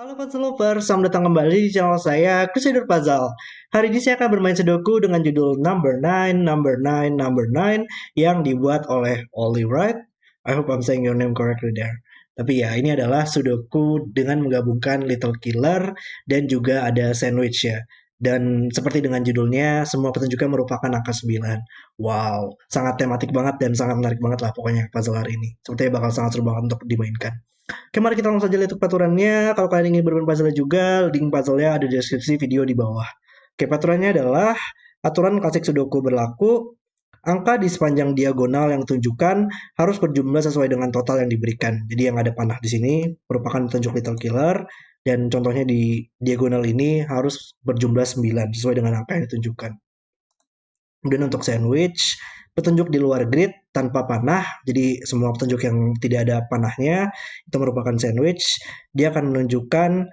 Halo Puzzle Lover, selamat datang kembali di channel saya, Crusader Puzzle. Hari ini saya akan bermain Sudoku dengan judul Number 9, Number 9, Number 9 yang dibuat oleh Ollie Wright. I hope I'm saying your name correctly there. Tapi ya, ini adalah Sudoku dengan menggabungkan Little Killer dan juga ada sandwich ya. Dan seperti dengan judulnya, semua petunjuknya merupakan angka 9. Wow, sangat tematik banget dan sangat menarik banget lah pokoknya puzzle hari ini. Sepertinya bakal sangat seru banget untuk dimainkan. Oke, mari kita langsung saja lihat peraturannya. Kalau kalian ingin bermain puzzle juga, link puzzle-nya ada di deskripsi video di bawah. Oke, peraturannya adalah aturan klasik Sudoku berlaku. Angka di sepanjang diagonal yang ditunjukkan harus berjumlah sesuai dengan total yang diberikan. Jadi yang ada panah di sini merupakan petunjuk Little Killer dan contohnya di diagonal ini harus berjumlah 9 sesuai dengan angka yang ditunjukkan. Kemudian untuk sandwich, petunjuk di luar grid tanpa panah, jadi semua petunjuk yang tidak ada panahnya itu merupakan sandwich. Dia akan menunjukkan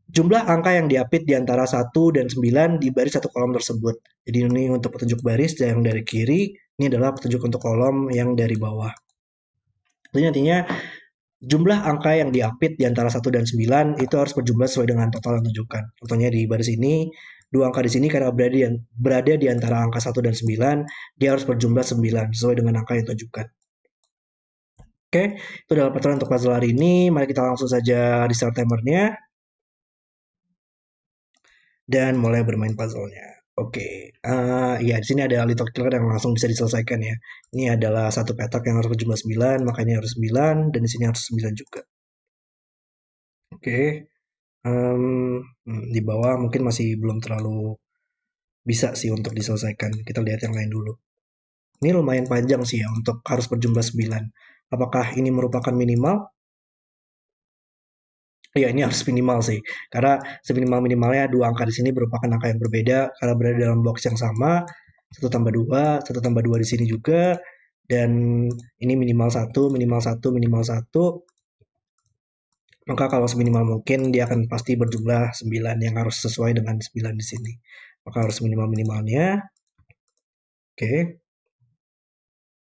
jumlah angka yang diapit di antara 1 dan 9 di baris satu kolom tersebut. Jadi ini untuk petunjuk baris yang dari kiri, ini adalah petunjuk untuk kolom yang dari bawah. Jadi nantinya jumlah angka yang diapit di antara 1 dan 9 itu harus berjumlah sesuai dengan total yang ditunjukkan. Contohnya di baris ini, dua angka di sini karena berada di antara angka 1 dan 9, dia harus berjumlah 9 sesuai dengan angka yang ditunjukkan. Oke, itu adalah peraturan untuk puzzle hari ini. Mari kita langsung saja restart timernya dan mulai bermain puzzle-nya. Oke, ya di sini ada little killer yang langsung bisa diselesaikan ya. Ini adalah satu petak yang harus berjumlah 9, makanya harus 9 dan di sini harus 9 juga. Oke, di bawah mungkin masih belum terlalu bisa sih untuk diselesaikan. Kita lihat yang lain dulu. Ini lumayan panjang sih ya untuk harus berjumlah 9. Apakah ini merupakan minimal? Ya, ini harus minimal sih. Karena seminimal-minimalnya dua angka di sini merupakan angka yang berbeda karena berada dalam box yang sama. 1 tambah 2 di sini juga. Dan ini minimal 1, minimal 1, minimal 1. Maka kalau seminimal mungkin dia akan pasti berjumlah 9 yang harus sesuai dengan 9 di sini. Maka harus minimal-minimalnya. Oke.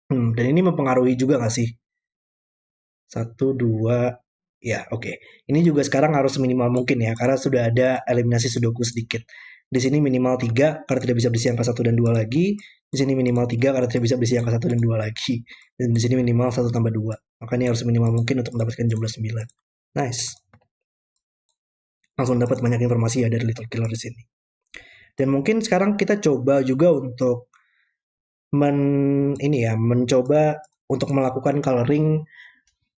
Dan ini mempengaruhi juga nggak sih? 1, 2, ya oke. Ini juga sekarang harus minimal mungkin ya, karena sudah ada eliminasi sudoku sedikit. Di sini minimal 3 karena tidak bisa berisi angka 1 dan 2 lagi. Di sini minimal 3 karena tidak bisa berisi angka 1 dan 2 lagi. Dan di sini minimal 1 tambah 2. Maka ini harus minimal mungkin untuk mendapatkan jumlah 9. Nice. Langsung dapat banyak informasi ya dari Little Killer di sini. Dan mungkin sekarang kita coba juga untuk mencoba untuk melakukan coloring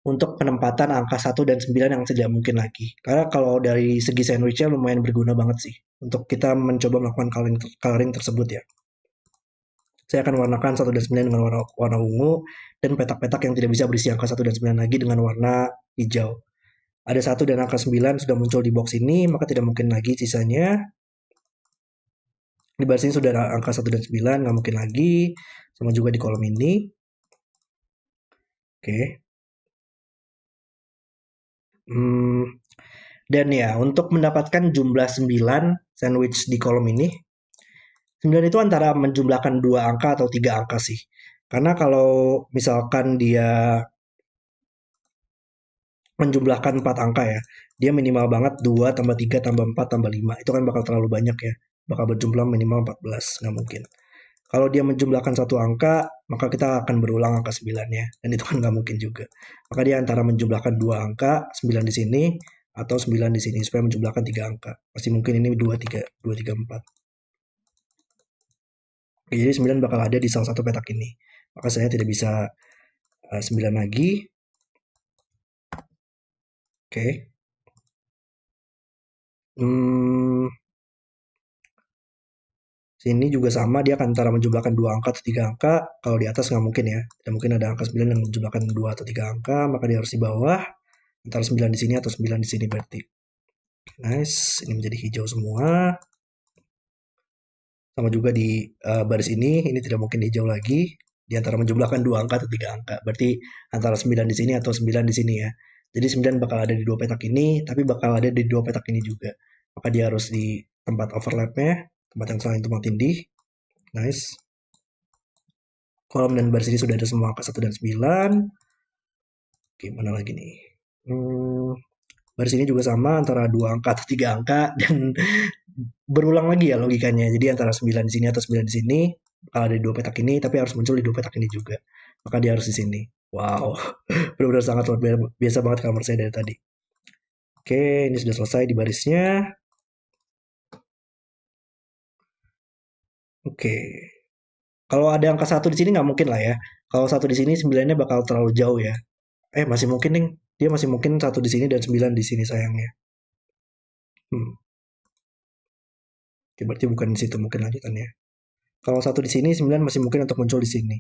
untuk penempatan angka 1 dan 9 yang tidak mungkin lagi. Karena kalau dari segi sandwichnya lumayan berguna banget sih untuk kita mencoba melakukan coloring tersebut ya. Saya akan warnakan 1 dan 9 dengan warna ungu dan petak-petak yang tidak bisa berisi angka 1 dan 9 lagi dengan warna hijau. Ada 1 dan angka 9 sudah muncul di box ini, maka tidak mungkin lagi sisanya. Di baris ini sudah ada angka 1 dan 9, nggak mungkin lagi. Sama juga di kolom ini. Oke. Dan ya, untuk mendapatkan jumlah 9 sandwich di kolom ini, 9 itu antara menjumlahkan dua angka atau tiga angka sih. Karena kalau misalkan dia menjumlahkan 4 angka ya, dia minimal banget 2 tambah 3 tambah 4 tambah 5. Itu kan bakal terlalu banyak ya. Bakal berjumlah minimal 14, nggak mungkin. Kalau dia menjumlahkan satu angka, maka kita akan berulang angka 9-nya. Dan itu kan nggak mungkin juga. Maka dia antara menjumlahkan dua angka, 9 di sini, atau 9 di sini, supaya menjumlahkan tiga angka. Pasti mungkin ini 2, 3, 2, 3, 4. Oke, jadi 9 bakal ada di salah satu petak ini. Maka saya tidak bisa 9 lagi. Oke. Sini juga sama, dia akan antara menjumlahkan dua angka atau tiga angka. Kalau di atas nggak mungkin ya. Tidak mungkin ada angka 9 yang menjumlahkan dua atau tiga angka, maka dia harus di bawah. Antara 9 di sini atau 9 di sini berarti. Nice, ini menjadi hijau semua. Sama juga di baris ini tidak mungkin hijau lagi. Di antara menjumlahkan dua angka atau tiga angka. Berarti antara 9 di sini atau 9 di sini ya. Jadi 9 bakal ada di dua petak ini, tapi bakal ada di dua petak ini juga. Maka dia harus di tempat overlapnya, tempat yang saling tumpang tindih. Nice. Kolom dan baris ini sudah ada semua angka 1 dan 9. Oke, mana lagi nih? Baris ini juga sama antara 2 angka atau 3 angka dan berulang lagi ya logikanya. Jadi antara 9 di sini atau 9 di sini kalau ada di dua petak ini, tapi harus muncul di dua petak ini juga. Maka dia harus di sini. Wow, benar-benar sangat luar biasa banget kalau menurut saya dari tadi. Oke, ini sudah selesai di barisnya. Oke, kalau ada angka satu di sini nggak mungkin lah ya. Kalau satu di sini sembilannya bakal terlalu jauh ya. Masih mungkin nih. Dia masih mungkin satu di sini dan 9 di sini sayangnya. Hmm, oke, berarti bukan di situ mungkin lanjutannya. Kalau satu di sini, 9 masih mungkin untuk muncul di sini.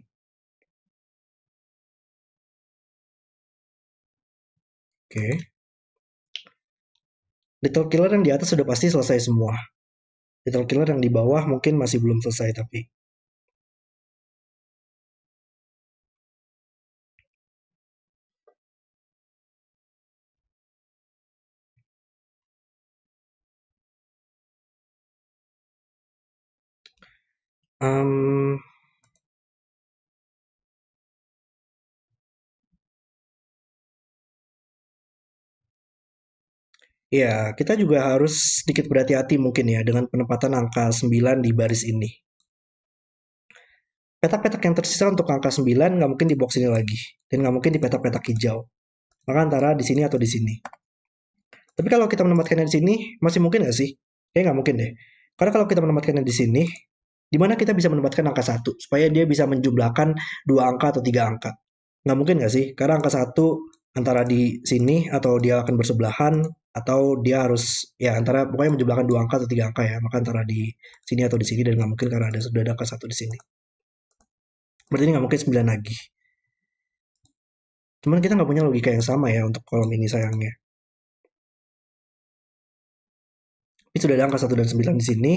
Oke. Little Killer yang di atas sudah pasti selesai semua. Little Killer yang di bawah mungkin masih belum selesai tapi. Um, ya, kita juga harus sedikit berhati-hati mungkin ya dengan penempatan angka 9 di baris ini. Petak-petak yang tersisa untuk angka 9 nggak mungkin di box ini lagi. Dan nggak mungkin di petak-petak hijau. Maka antara di sini atau di sini. Tapi kalau kita menempatkannya di sini, masih mungkin nggak sih? Kayaknya nggak mungkin deh. Karena kalau kita menempatkannya di sini, di mana kita bisa menempatkan angka satu supaya dia bisa menjumlahkan 2 angka atau 3 angka. Nggak mungkin nggak sih? Karena angka satu antara di sini atau dia akan bersebelahan atau dia harus ya antara pokoknya menjumlahkan 2 angka atau 3 angka ya. Maka antara di sini atau di sini dan nggak mungkin karena sudah ada angka satu di sini. Berarti ini nggak mungkin 9 lagi. Cuman kita nggak punya logika yang sama ya untuk kolom ini sayangnya. Ini sudah ada angka satu dan 9 di sini.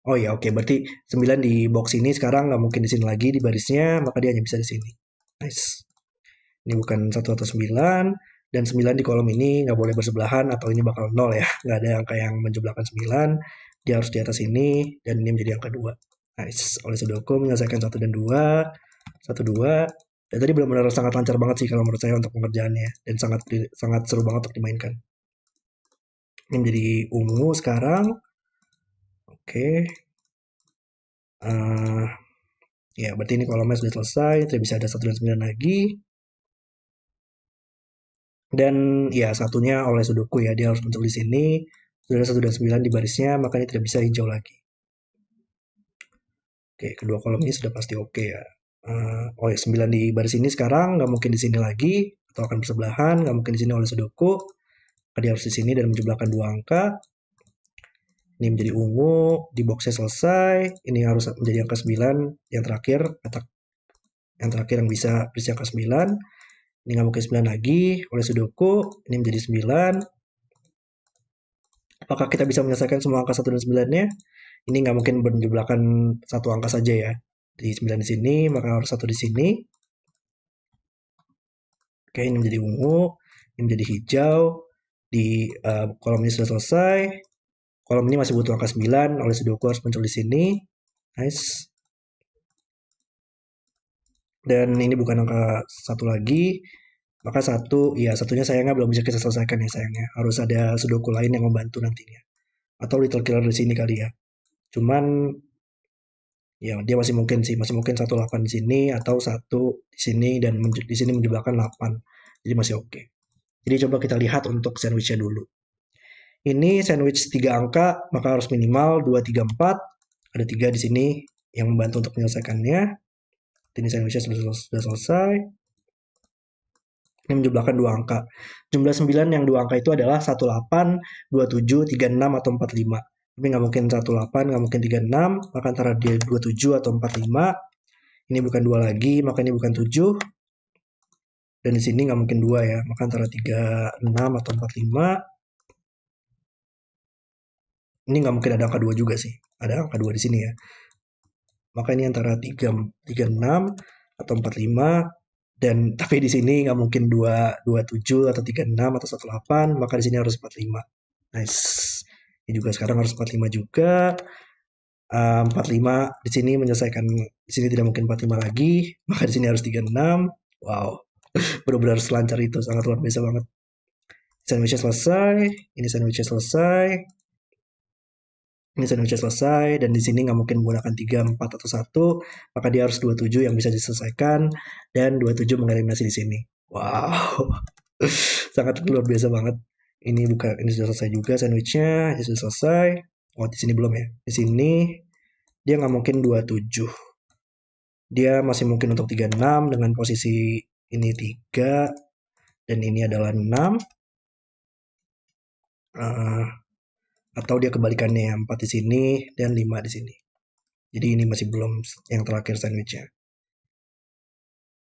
Oh ya, oke. Berarti 9 di box ini sekarang nggak mungkin di sini lagi di barisnya, maka dia hanya bisa di sini. Nice. Ini bukan satu atau 9, dan 9 di kolom ini nggak boleh bersebelahan atau ini bakal 0 ya. Nggak ada angka yang menjumlahkan 9. Dia harus di atas ini, dan ini menjadi angka 2. Nice. Oleh Sudoku menyelesaikan 1 dan 2. 1, 2. Dan tadi benar-benar sangat lancar banget sih kalau menurut saya untuk pengerjaannya. Dan sangat sangat seru banget untuk dimainkan. Ini menjadi ungu sekarang. Oke. Uh, Ya, berarti ini kolomnya sudah selesai. Tidak bisa ada 1 dan 9 lagi. Dan ya, satunya oleh Sudoku ya. Dia harus muncul di sini. Sudah ada 1 dan 9 di barisnya, makanya tidak bisa hijau lagi. Oke, kedua kolom ini sudah pasti oke ya. Oh ya, 9 di baris ini sekarang. Nggak mungkin di sini lagi. Atau akan bersebelahan. Nggak mungkin di sini oleh Sudoku. Dia harus di sini dan menjumlahkan 2 angka. Ini menjadi ungu. Di boxnya selesai. Ini harus menjadi angka 9. Yang terakhir, petak yang terakhir yang bisa berisi angka 9. Ini nggak mungkin 9 lagi oleh Sudoku. Ini menjadi 9. Apakah kita bisa menyelesaikan semua angka 1 dan 9-nya? Ini nggak mungkin menjumlahkan satu angka saja ya. Di 9 di sini, maka harus 1 di sini. Oke, ini menjadi ungu. Ini menjadi hijau. Di kolom ini sudah selesai. Kolom ini masih butuh angka 9. Oleh Sudoku harus muncul di sini. Nice. Dan ini bukan angka 1 lagi. Maka satunya sayangnya belum bisa kita selesaikan ya sayangnya. Harus ada Sudoku lain yang membantu nantinya. Atau Little Killer di sini kali ya. Cuman ya dia masih mungkin sih, masih mungkin 18 di sini atau satu di sini dan di sini menjumlahkan 8. Jadi masih oke. Jadi coba kita lihat untuk sandwichnya dulu. Ini sandwich 3 angka, maka harus minimal 2, 3, 4. Ada 3 di sini yang membantu untuk menyelesaikannya. Ini sandwichnya sudah selesai. Ini menjumlahkan 2 angka. Jumlah 9 yang 2 angka itu adalah 18, 27, 36, atau 45. Tapi nggak mungkin 18, nggak mungkin 36, maka antara dia 27 atau 45. Ini bukan 2 lagi, maka ini bukan 7. Dan di sini nggak mungkin 2 ya, maka antara 36 atau 45. Ini nggak mungkin ada angka 2 juga sih. Ada angka 2 di sini ya. Maka ini antara 36 atau 45. Dan tapi di sini nggak mungkin 27 atau 36 atau 18, maka di sini harus 45. Nice. Ini juga sekarang harus 45 juga. 45 di sini menyelesaikan, di sini tidak mungkin 45 lagi, maka di sini harus 36. Wow, benar-benar selancar itu, sangat luar biasa banget. Sandwichnya selesai, ini sandwichnya selesai, ini sandwichnya selesai, dan di sini nggak mungkin menggunakan 3, 4, atau 1, maka dia harus 27 yang bisa diselesaikan, dan 27 mengeliminasi di sini. Wow, sangat luar biasa banget. Ini bukan, ini sudah selesai juga sandwichnya, ini sudah selesai. Oh, di sini belum ya. Di sini dia nggak mungkin 27. Dia masih mungkin untuk 36 dengan posisi ini 3 dan ini adalah 6. Atau dia kebalikannya ya, 4 di sini dan 5 di sini. Jadi ini masih belum yang terakhir sandwichnya.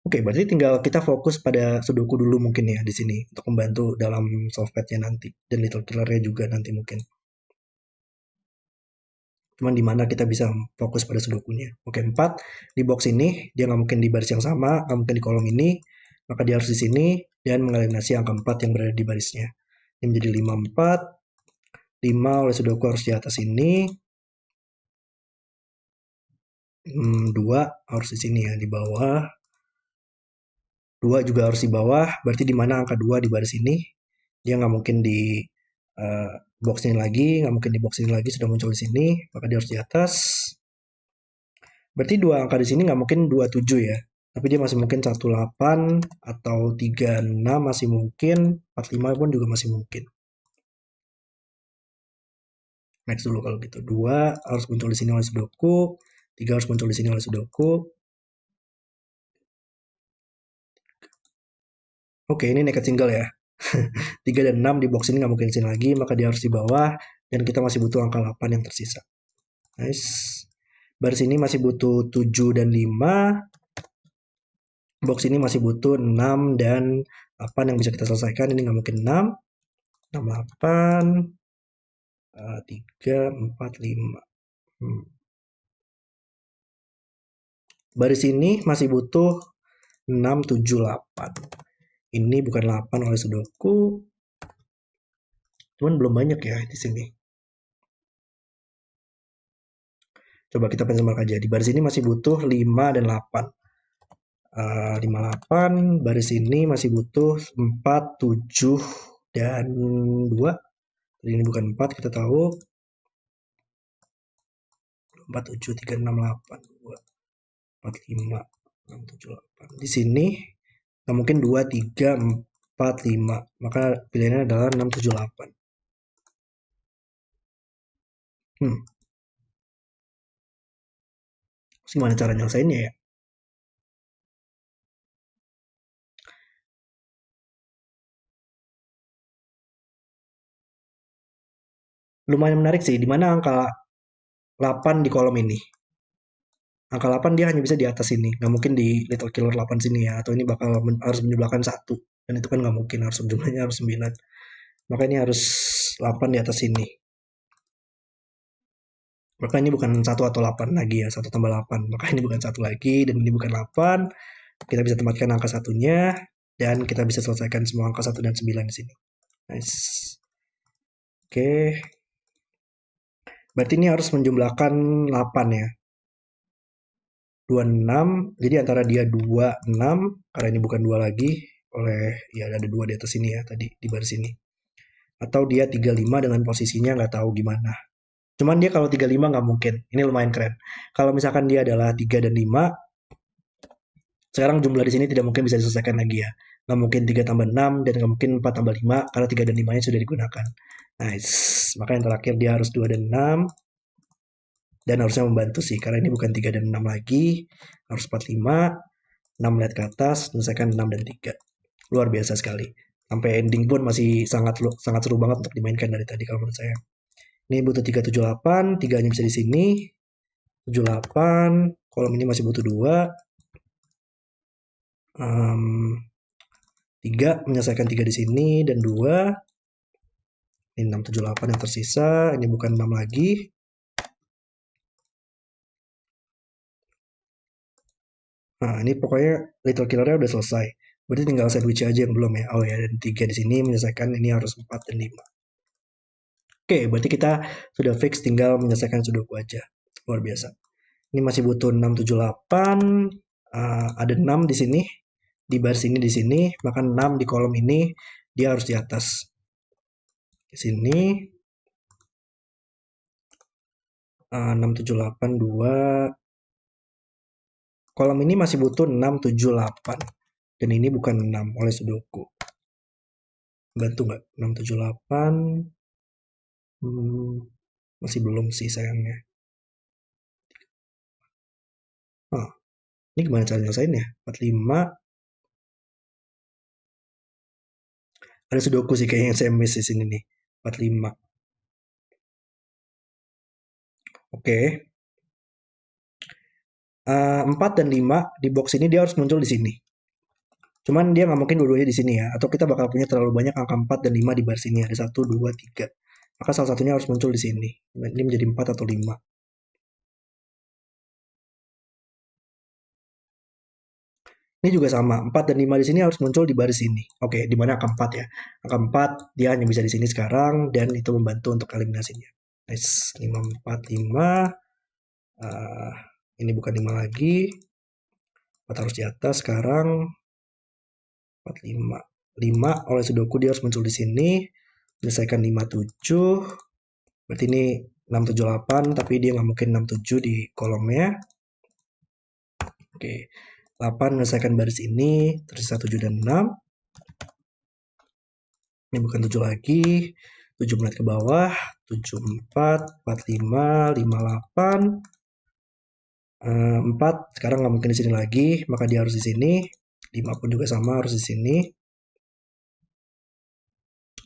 Oke, berarti tinggal kita fokus pada sudoku dulu mungkin ya di sini untuk membantu dalam solve-nya nanti dan little killernya juga nanti mungkin. Cuman di mana kita bisa fokus pada sudokunya. Oke, 4 di box ini dia nggak mungkin di baris yang sama, nggak mungkin di kolom ini, maka dia harus di sini dan mengeliminasi angka 4 yang berada di barisnya. Ini menjadi 5, 4. 5 oleh sudoku harus di atas ini. 2 harus di sini ya, di bawah. 2 juga harus di bawah, berarti di mana angka 2 di baris ini? Dia nggak mungkin di box ini lagi, nggak mungkin di box ini lagi, sudah muncul di sini, maka dia harus di atas. Berarti 2 angka di sini nggak mungkin 27 ya, tapi dia masih mungkin 18 atau 36 masih mungkin, 45 pun juga masih mungkin. Next dulu kalau gitu. 2 harus muncul di sini oleh sudoku, 3 harus muncul di sini oleh sudoku. Oke, ini naked single ya. 3 dan 6 di box ini nggak mungkin sini lagi, maka dia harus di bawah, dan kita masih butuh angka 8 yang tersisa. Nice. Baris ini masih butuh 7 dan 5. Box ini masih butuh 6 dan 8 yang bisa kita selesaikan. Ini nggak mungkin 6. 6, 8. 3, 4, 5. Baris ini masih butuh 6, 7, 8. Ini bukan 8 oleh sudoku. Cuman belum banyak ya di sini. Coba kita benchmark aja. Di baris ini masih butuh 5 dan 8. 5, 8. Baris ini masih butuh 4, 7, dan 2. Jadi ini bukan 4, kita tahu. 4, 7, 3, 6, 8. 2, 4, 5, 6, 7, 8. Di sini nggak mungkin 2, 3, 4, 5. Maka pilihannya adalah 6, 7, 8. Gimana cara nyelesainnya ya? Lumayan menarik sih, di mana angka 8 di kolom ini. Angka 8 dia hanya bisa di atas ini, nggak mungkin di little killer 8 sini ya, atau ini bakal harus menjumlahkan 1. Dan itu kan nggak mungkin, harus jumlahnya harus 9. Maka ini harus 8 di atas sini. Maka ini bukan 1 atau 8 lagi ya, 1 tambah 8. Maka ini bukan 1 lagi, dan ini bukan 8. Kita bisa tempatkan angka satunya, dan kita bisa selesaikan semua angka 1 dan 9 di sini. Nice. Oke. Berarti ini harus menjumlahkan 8 ya. 26, jadi antara dia 26, karena ini bukan 2 lagi, oleh, ya ada 2 di atas sini ya, tadi di baris ini. Atau dia 35 dengan posisinya nggak tahu gimana. Cuman dia kalau 35 nggak mungkin, ini lumayan keren. Kalau misalkan dia adalah 3 dan 5, sekarang jumlah di sini tidak mungkin bisa diselesaikan lagi ya. Nggak mungkin 3 tambah 6, dan nggak mungkin 4 tambah 5, karena 3 dan 5-nya sudah digunakan. Nice, maka yang terakhir dia harus 2 dan 6, dan harusnya membantu sih, karena ini bukan 3 dan 6 lagi, harus 4, 5, 6 lihat ke atas, menyelesaikan 6 dan 3. Luar biasa sekali. Sampai ending pun masih sangat seru banget untuk dimainkan dari tadi kalau menurut saya. Ini butuh 3, 7, 8, 3-nya bisa di sini. 7, 8, kolom ini masih butuh 2. 3, menyelesaikan 3 di sini, dan 2. Ini 6, 7, 8 yang tersisa, ini bukan 6 lagi. Nah, ini pokoknya little killernya udah selesai. Berarti tinggal sandwich aja yang belum ya. Oh ya, dan 3 di sini menyelesaikan, ini harus 4 dan 5. Oke, berarti kita sudah fix tinggal menyelesaikan sudoku aja. Luar biasa. Ini masih butuh 6, 7, 8. Ada 6 di sini. Di baris ini di sini. Maka 6 di kolom ini dia harus di atas. Di sini 6782. Kolom ini masih butuh 678. Dan ini bukan 6 oleh Sudoku. Bantu nggak? 678. Masih belum sih sayangnya. Ini gimana cara nyelesainnya? 45. Ada Sudoku sih kayaknya yang saya miss di sini nih. 45. Oke. 4 dan 5 di box ini dia harus muncul di sini. Cuman dia nggak mungkin dua-duanya di sini ya. Atau kita bakal punya terlalu banyak angka 4 dan 5 di baris ini. Ada 1, 2, 3. Maka salah satunya harus muncul di sini. Ini menjadi 4 atau 5. Ini juga sama. 4 dan 5 di sini harus muncul di baris ini. Oke, di mana angka 4 ya. Angka 4 dia hanya bisa di sini sekarang. Dan itu membantu untuk eliminasinya. Nice. 5, 4, 5. Ini bukan 5 lagi. 4 harus di atas sekarang. 4, 5. 5 oleh Sudoku dia harus muncul di sini. Menyelesaikan 57. Berarti ini 678, tapi dia nggak mungkin 67 di kolomnya. Oke. 8 menyelesaikan baris ini. Tersisa 7 dan 6. Ini bukan 7 lagi. 7 menit ke bawah. 74, 45, 58. 4 sekarang nggak mungkin di sini lagi, maka dia harus di sini. 5 pun juga sama, harus di sini.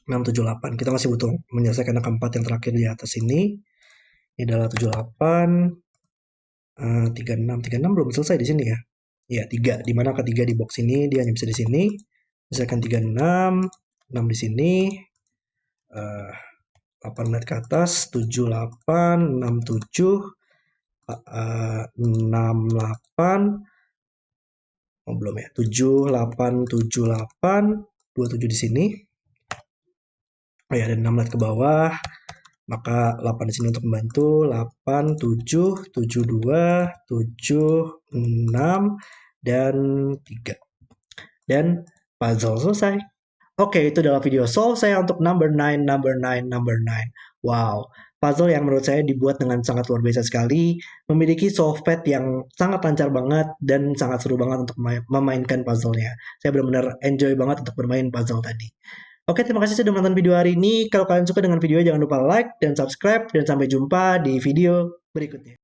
678. Kita masih butuh menyelesaikan angka 4 yang terakhir di atas ini. Ini adalah 78. 36. 36 belum selesai di sini ya. Ya, 3. Di mana ketiga di box ini dia hanya bisa di sini. Misalkan 36, 6 di sini. 8 menit ke atas, 78, 67, 68. Oh, belum ya. 7878, 27 di sini. Oh ya, dan 6 menit ke bawah. Maka 8 di sini untuk membantu. 8, 7, 72, 7, 6, dan 3. Dan puzzle selesai. Oke, itu adalah video solve saya untuk number 9, number 9, number 9. Wow, puzzle yang menurut saya dibuat dengan sangat luar biasa sekali, memiliki solve pad yang sangat lancar banget dan sangat seru banget untuk memainkan puzzle-nya. Saya benar-benar enjoy banget untuk bermain puzzle tadi. Oke, terima kasih sudah menonton video hari ini. Kalau kalian suka dengan video, jangan lupa like dan subscribe, dan sampai jumpa di video berikutnya.